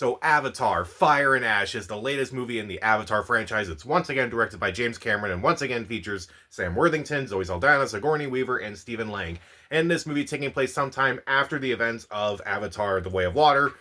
So Avatar, Fire and Ash is the latest movie in the Avatar franchise. It's once again directed by James Cameron and once again features Sam Worthington, Zoe Saldana, Sigourney Weaver, and Stephen Lang. And this movie taking place sometime after the events of Avatar, The Way of Water.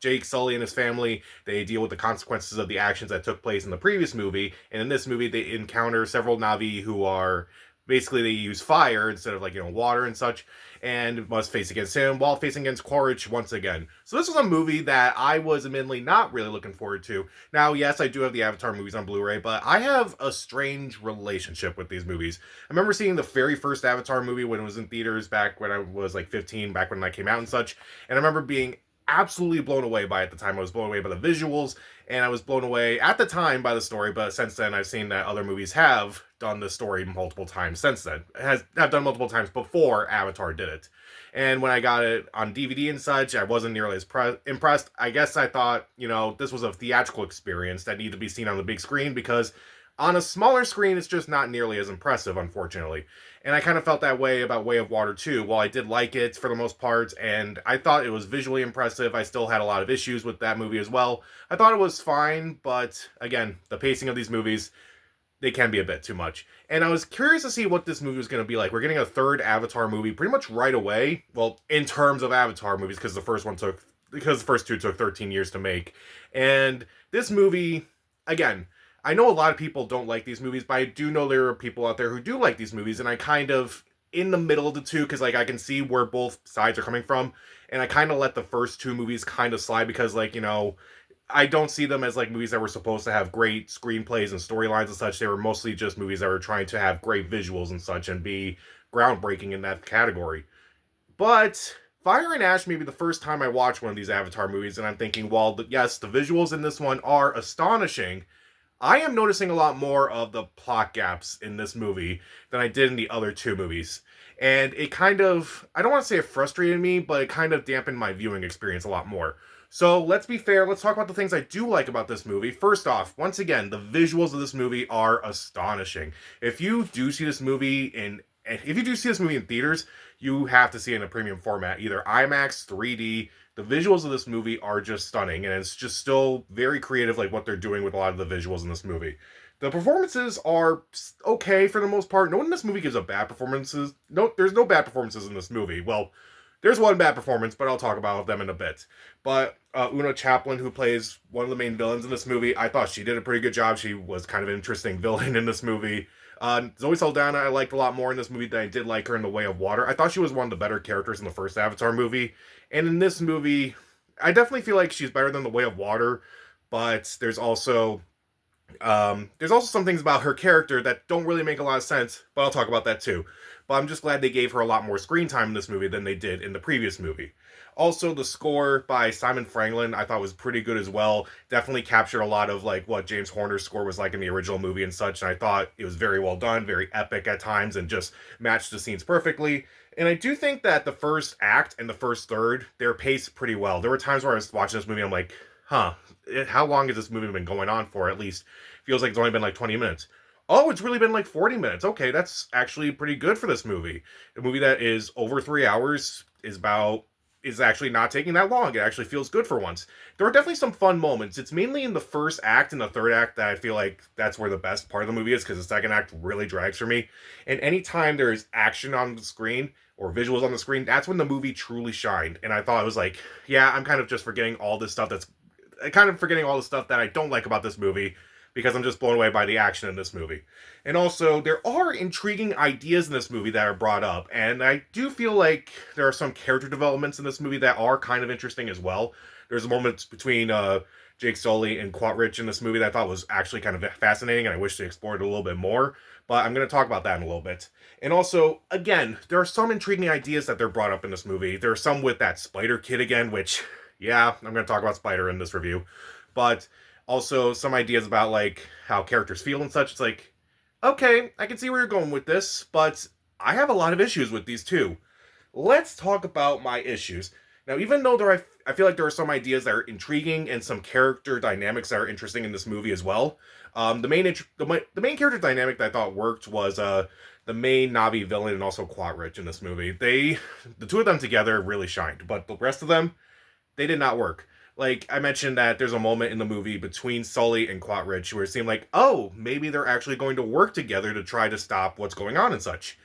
Jake Sully and his family, they deal with the consequences of the actions that took place in the previous movie. And in this movie, they encounter several Na'vi who are basically they use fire instead of water and such, and must face against him while facing against Quaritch once again. So this was a movie that I was admittedly not really looking forward to. Now, yes, I do have the Avatar movies on Blu-ray, but I have a strange relationship with these movies. I remember seeing the very first Avatar movie when it was in theaters back when I was like 15, back when I came out and such, and I remember being absolutely blown away by it at the time. I was blown away by the visuals, and I was blown away at the time by the story, but since then I've seen that other movies have done the story multiple times since then. Have done multiple times before Avatar did it. And when I got it on DVD and such, I wasn't nearly as impressed. I guess I thought, this was a theatrical experience that needed to be seen on the big screen because on a smaller screen, it's just not nearly as impressive, unfortunately. And I kind of felt that way about Way of Water too. While I did like it for the most part, and I thought it was visually impressive, I still had a lot of issues with that movie as well. I thought it was fine, but again, the pacing of these movies, they can be a bit too much. And I was curious to see what this movie was going to be like. We're getting a third Avatar movie pretty much right away. Well, in terms of Avatar movies, because the first two took 13 years to make. And this movie, again, I know a lot of people don't like these movies, but I do know there are people out there who do like these movies, and I kind of in the middle of the two because I can see where both sides are coming from, and I kind of let the first two movies kind of slide because I don't see them as movies that were supposed to have great screenplays and storylines and such. They were mostly just movies that were trying to have great visuals and such and be groundbreaking in that category. But Fire and Ash may be the first time I watch one of these Avatar movies, and I'm thinking, well, yes, the visuals in this one are astonishing. I am noticing a lot more of the plot gaps in this movie than I did in the other two movies. And it kind of, I don't want to say it frustrated me, but it kind of dampened my viewing experience a lot more. So let's be fair, let's talk about the things I do like about this movie. First off, once again, the visuals of this movie are astonishing. If you do see this movie in theaters, you have to see it in a premium format, either IMAX, 3D. The visuals of this movie are just stunning, and it's just still very creative, what they're doing with a lot of the visuals in this movie. The performances are okay for the most part. No one in this movie gives up bad performances. No, there's no bad performances in this movie. Well, there's one bad performance, but I'll talk about them in a bit. But Una Chaplin, who plays one of the main villains in this movie, I thought she did a pretty good job. She was kind of an interesting villain in this movie. Zoe Saldana I liked a lot more in this movie than I did like her in The Way of Water. I thought she was one of the better characters in the first Avatar movie. And in this movie, I definitely feel like she's better than The Way of Water, but there's also some things about her character that don't really make a lot of sense, but I'll talk about that too. But I'm just glad they gave her a lot more screen time in this movie than they did in the previous movie. Also, the score by Simon Franklin I thought was pretty good as well. Definitely captured a lot of what James Horner's score was like in the original movie and such, and I thought it was very well done, very epic at times, and just matched the scenes perfectly. And I do think that the first act and the first third, they're paced pretty well. There were times where I was watching this movie, I'm like, how long has this movie been going on for? At least feels like it's only been 20 minutes. Oh, it's really been 40 minutes. Okay, that's actually pretty good for this movie. A movie that is over 3 hours is actually not taking that long. It actually feels good for once. There are definitely some fun moments. It's mainly in the first act and the third act that I feel like that's where the best part of the movie is, because the second act really drags for me. And anytime there is action on the screen or visuals on the screen, that's when the movie truly shined. And I thought it was yeah, I'm kind of just forgetting all this stuff that I don't like about this movie, because I'm just blown away by the action in this movie. And also, there are intriguing ideas in this movie that are brought up, and I do feel like there are some character developments in this movie that are kind of interesting as well. There's a moment between Jake Sully and Quaritch in this movie that I thought was actually kind of fascinating, and I wish they explored it a little bit more, but I'm going to talk about that in a little bit. And also, again, there are some intriguing ideas that they're brought up in this movie. There are some with that Spider Kid again, which, yeah, I'm going to talk about Spider in this review, but also some ideas about how characters feel and such. It's okay, I can see where you're going with this, but I have a lot of issues with these too. Let's talk about my issues. Now, even though I feel like there are some ideas that are intriguing and some character dynamics that are interesting in this movie as well. The main character dynamic that I thought worked was the main Na'vi villain and also Quaritch in this movie. The two of them together really shined, but the rest of them, they did not work. Like, I mentioned that there's a moment in the movie between Sully and Quattridge where it seemed like, oh, maybe they're actually going to work together to try to stop what's going on and such.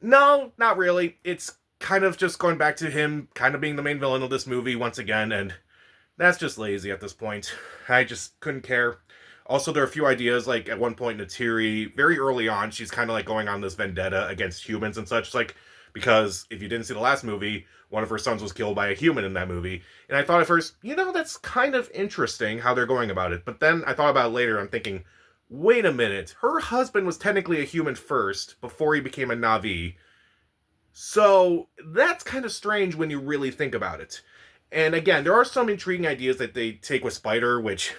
No, not really. It's kind of just going back to him kind of being the main villain of this movie once again, and that's just lazy at this point. I just couldn't care. Also, there are a few ideas, like at one point, Natiri, very early on, she's kind of like going on this vendetta against humans and such, like, because if you didn't see the last movie, one of her sons was killed by a human in that movie. And I thought at first, that's kind of interesting how they're going about it. But then I thought about it later, I'm thinking, wait a minute, her husband was technically a human first, before he became a Na'vi. So that's kind of strange when you really think about it. And again, there are some intriguing ideas that they take with Spider, which,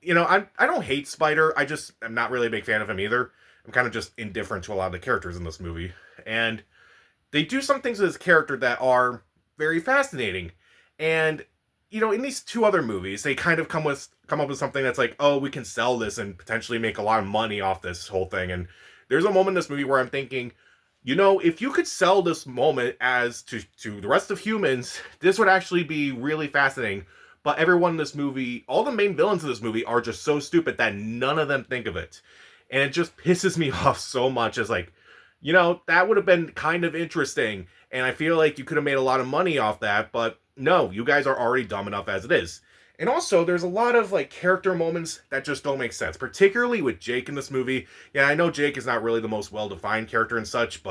I don't hate Spider. I just am not really a big fan of him either. I'm kind of just indifferent to a lot of the characters in this movie. And they do some things with his character that are very fascinating. And, in these two other movies, they kind of come up with something that's like, oh, we can sell this and potentially make a lot of money off this whole thing. And there's a moment in this movie where I'm thinking, if you could sell this moment as to the rest of humans, this would actually be really fascinating. But everyone in this movie, all the main villains of this movie are just so stupid that none of them think of it. And it just pisses me off so much as like, that would have been kind of interesting. And I feel like you could have made a lot of money off that, but no, you guys are already dumb enough as it is. And also, there's a lot of, like, character moments that just don't make sense, particularly with Jake in this movie. Yeah, I know Jake is not really the most well-defined character and such,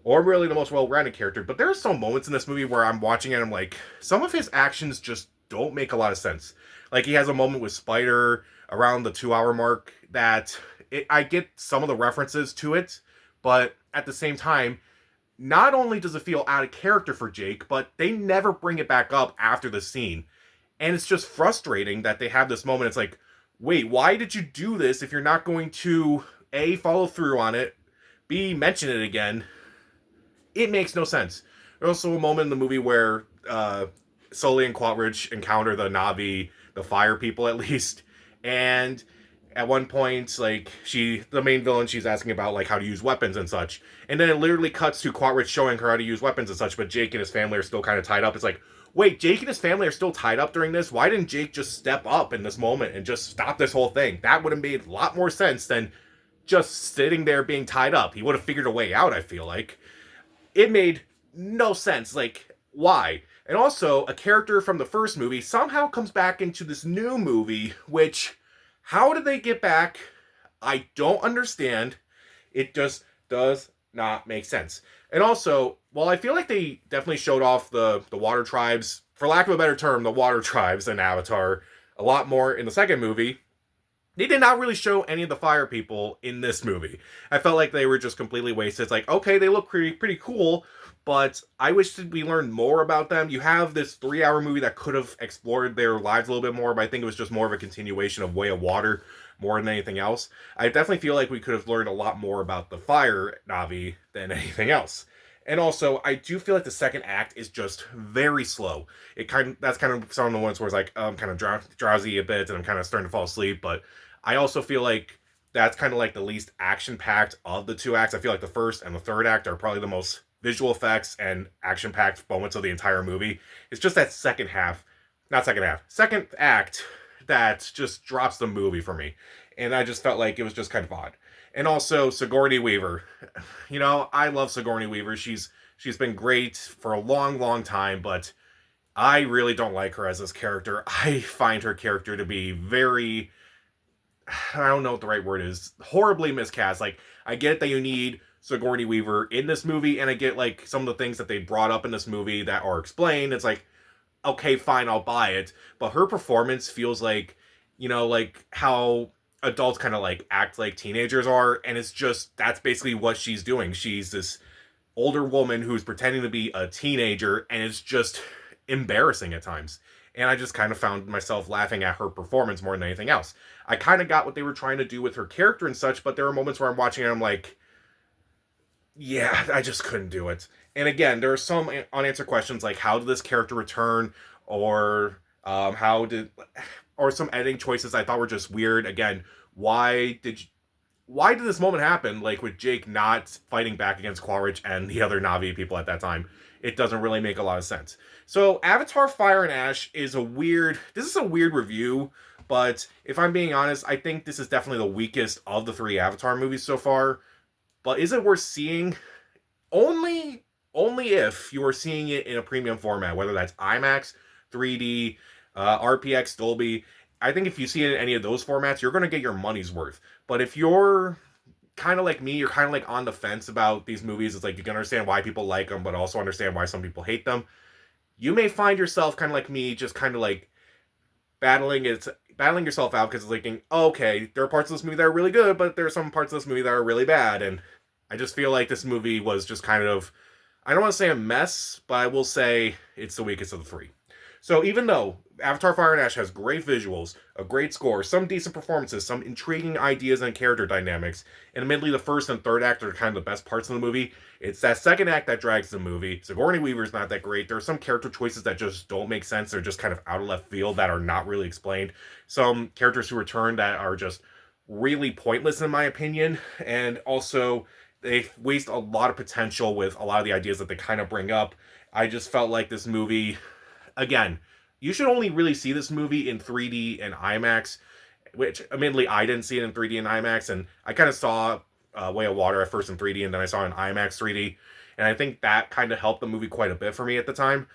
or really the most well-rounded character, but there are some moments in this movie where I'm watching it and I'm like, some of his actions just don't make a lot of sense. Like, he has a moment with Spider around the 2-hour mark that I get some of the references to it, but at the same time, not only does it feel out of character for Jake, but they never bring it back up after the scene. And it's just frustrating that they have this moment. It's like, wait, why did you do this if you're not going to, A, follow through on it, B, mention it again? It makes no sense. There's also a moment in the movie where Sully and Quattridge encounter the Na'vi, the fire people at least, and at one point, like, the main villain, she's asking about, like, how to use weapons and such. And then it literally cuts to Quattridge showing her how to use weapons and such, but Jake and his family are still kind of tied up. It's like, wait, Jake and his family are still tied up during this? Why didn't Jake just step up in this moment and just stop this whole thing? That would have made a lot more sense than just sitting there being tied up. He would have figured a way out, I feel like. It made no sense. Like, why? And also, a character from the first movie somehow comes back into this new movie, which, how did they get back? I don't understand. It just does not make sense. And also, while I feel like they definitely showed off the water tribes, for lack of a better term, the water tribes in Avatar, a lot more in the second movie, they did not really show any of the fire people in this movie. I felt like they were just completely wasted. It's like, okay, they look pretty cool, but I wish that we learned more about them. You have this 3-hour movie that could have explored their lives a little bit more, but I think it was just more of a continuation of Way of Water more than anything else. I definitely feel like we could have learned a lot more about the fire Na'vi than anything else. And also, I do feel like the second act is just very slow. That's kind of some of the ones where it's like, I'm kind of drowsy a bit and I'm kind of starting to fall asleep, but I also feel like that's kind of like the least action-packed of the two acts. I feel like the first and the third act are probably the most visual effects and action-packed moments of the entire movie. It's just that second act that just drops the movie for me. And I just felt like it was just kind of odd. And also, Sigourney Weaver. I love Sigourney Weaver. She's been great for a long, long time, but I really don't like her as this character. I find her character to be very, I don't know what the right word is, horribly miscast. Like, I get that you need Sigourney Weaver in this movie, and I get, like, some of the things that they brought up in this movie that are explained. It's like, okay, fine, I'll buy it. But her performance feels like, like how adults kind of like act like teenagers are, and it's just, that's basically what she's doing. She's this older woman who's pretending to be a teenager, and it's just embarrassing at times. And I just kind of found myself laughing at her performance more than anything else. I kind of got what they were trying to do with her character and such, but there were moments where I'm watching it and I'm like, yeah, I just couldn't do it. And again, there are some unanswered questions like, how did this character return, or or some editing choices I thought were just weird. Again, why did this moment happen, like with Jake not fighting back against Quaritch and the other Na'vi people at that time? it doesn't really make a lot of sense. So Avatar Fire and Ash is a weird, this is a weird review, but if I'm being honest, I think this is definitely the weakest of the 3 Avatar movies so far. But is it worth seeing? Only if you are seeing it in a premium format, whether that's IMAX, 3D, RPX, Dolby. I think if you see it in any of those formats, you're going to get your money's worth. But if you're kind of like me, you're kind of like on the fence about these movies. It's like you can understand why people like them, but also understand why some people hate them. You may find yourself kind of like me, just kind of like battling yourself out because it's like, oh, okay, there are parts of this movie that are really good, but there are some parts of this movie that are really bad, and I just feel like this movie was just kind of, I don't want to say a mess, but I will say it's the weakest of the 3. So even though Avatar Fire and Ash has great visuals, a great score, some decent performances, some intriguing ideas and character dynamics, and admittedly the first and third act are kind of the best parts of the movie, it's that second act that drags the movie. Sigourney Weaver's not that great. There are some character choices that just don't make sense. They're just kind of out of left field that are not really explained. Some characters who return that are just really pointless in my opinion, and also they waste a lot of potential with a lot of the ideas that they kind of bring up. I just felt like this movie, again, you should only really see this movie in 3D and IMAX, which admittedly I didn't see it in 3D and IMAX, and I kind of saw Way of Water at first in 3D, and then I saw it in IMAX 3D, and I think that kind of helped the movie quite a bit for me at the time.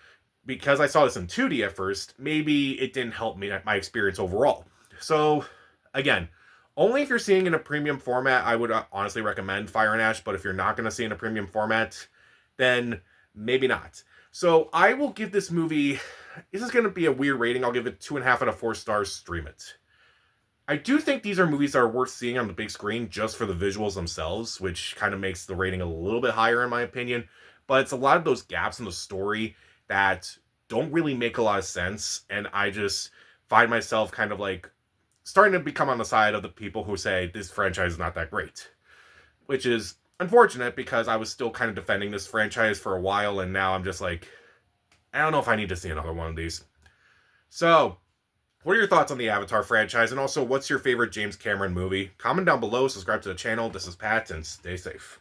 Because I saw this in 2D at first, maybe it didn't help me my experience overall. So, again, only if you're seeing in a premium format, I would honestly recommend Fire and Ash, but if you're not going to see in a premium format, then maybe not. So I will give this movie, this is going to be a weird rating, I'll give it 2.5 out of 4 stars, stream it. I do think these are movies that are worth seeing on the big screen just for the visuals themselves, which kind of makes the rating a little bit higher in my opinion, but it's a lot of those gaps in the story that don't really make a lot of sense, and I just find myself kind of like starting to become on the side of the people who say this franchise is not that great, which is unfortunate because I was still kind of defending this franchise for a while, and now I'm just like, I don't know if I need to see another one of these. So, what are your thoughts on the Avatar franchise, and also what's your favorite James Cameron movie? Comment down below, subscribe to the channel. This is Pat, and stay safe.